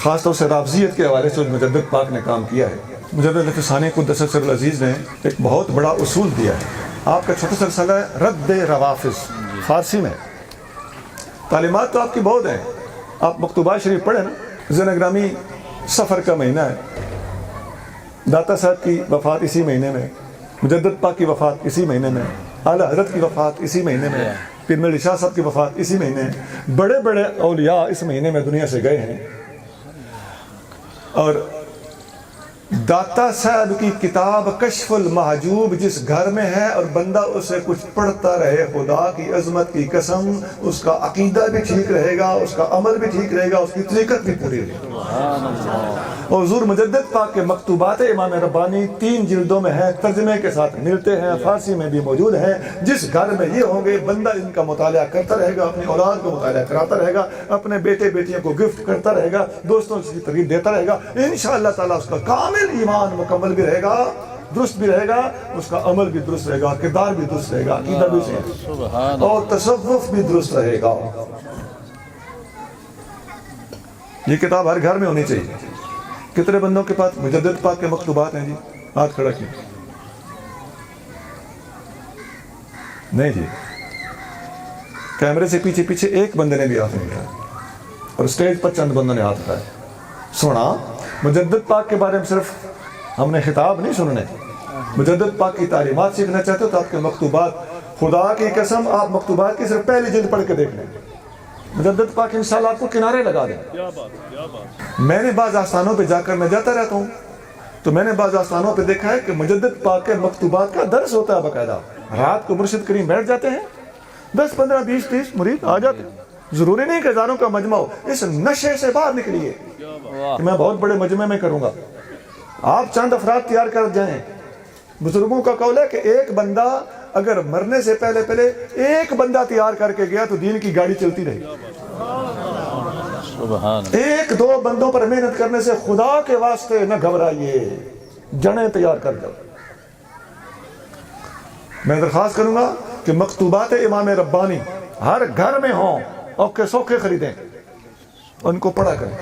خاص طور سے رافضیت کے حوالے سے مجدد پاک نے کام کیا ہے۔ مجدد نفس ثانی قدس سر العزیز نے ایک بہت بڑا اصول دیا ہے۔ آپ کا چھوٹا سا رسالہ ہے رد روافظ، فارسی میں۔ تعلیمات تو آپ کی بہت ہیں، آپ مکتوبات شریف پڑھیں نا۔ زین اگرامی سفر کا مہینہ ہے، داتا صاحب کی وفات اسی مہینے میں، مجدد پاک کی وفات اسی مہینے میں، اعلیٰ حضرت کی وفات اسی مہینے میں، پیر ملی شاہ صاحب کی وفات اسی مہینے ہے۔ بڑے بڑے اولیاء اس مہینے میں دنیا سے گئے ہیں، اور داتا صاحب کی کتاب کشف المحجوب جس گھر میں ہے اور بندہ اسے کچھ پڑھتا رہے، خدا کی عظمت کی قسم اس کا عقیدہ بھی ٹھیک رہے گا، اس کا عمل بھی ٹھیک رہے گا، اس کی طریقت بھی پوری رہے گی۔ اور حضور مجدد پاک کے مکتوبات امام ربانی 3 جلدوں میں ہیں، ترجمے کے ساتھ ملتے ہیں، فارسی میں بھی موجود ہیں۔ جس گھر میں یہ ہوں گے بندہ ان کا مطالعہ کرتا رہے گا، اپنی اولاد کو مطالعہ کراتا رہے گا، اپنے بیٹے بیٹیوں کو گفٹ کرتا رہے گا، دوستوں کی ترغیب دیتا رہے گا، انشاءاللہ تعالیٰ اس کا کامل ایمان مکمل بھی رہے گا، درست بھی رہے گا، اس کا عمل بھی درست رہے گا، کردار بھی درست رہے گا، عقیدہ بھی صحیح اور تصوف بھی درست رہے گا۔ یہ کتاب ہر گھر میں ہونی چاہیے۔ کتنے بندوں کے پاس مجدد پاک کے مکتوبات ہیں جی؟ ہاتھ کھڑا کیے۔ نہیں جی، کیمرے سے پیچھے پیچھے ایک بندے نے بھی ہاتھ نہیں اٹھایا، اور اسٹیج پر چند بندوں نے ہاتھ اٹھایا۔ سنا مجدد پاک کے بارے میں صرف ہم نے خطاب نہیں سننے، مجدد پاک کی تعلیمات سیکھنا چاہتے ہو تو آپ کے مکتوبات، خدا کی قسم آپ مکتوبات کی صرف پہلی جلد پڑھ کے دیکھ لیں، مجدد پاک انشاءاللہ آپ کو کنارے لگا دیں۔ میں نے بعض آستانوں پہ جا کر میں جاتا رہتا ہوں، تو میں نے بعض آستانوں پہ دیکھا ہے کہ مجدد پاک کے مکتوبات کا درس ہوتا ہے باقاعدہ۔ رات کو مرشد کریم بیٹھ جاتے ہیں، 10 15 20 30 مرید آ جاتے ہیں۔ ضروری نہیں کہ ہزاروں کا مجمع ہو، اس نشے سے باہر نکلیے کہ میں بہت بڑے مجمع میں کروں گا۔ آپ چند افراد تیار کر جائیں۔ بزرگوں کا قول ہے کہ ایک بندہ اگر مرنے سے پہلے ایک بندہ تیار کر کے گیا تو دین کی گاڑی چلتی رہی۔ ایک 2 بندوں پر محنت کرنے سے خدا کے واسطے نہ گھبرائیے، جڑیں تیار کر دو۔ میں درخواست کروں گا کہ مکتوبات امام ربانی ہر گھر میں ہوں، اوکے سوکھے خریدیں، ان کو پڑھا کریں۔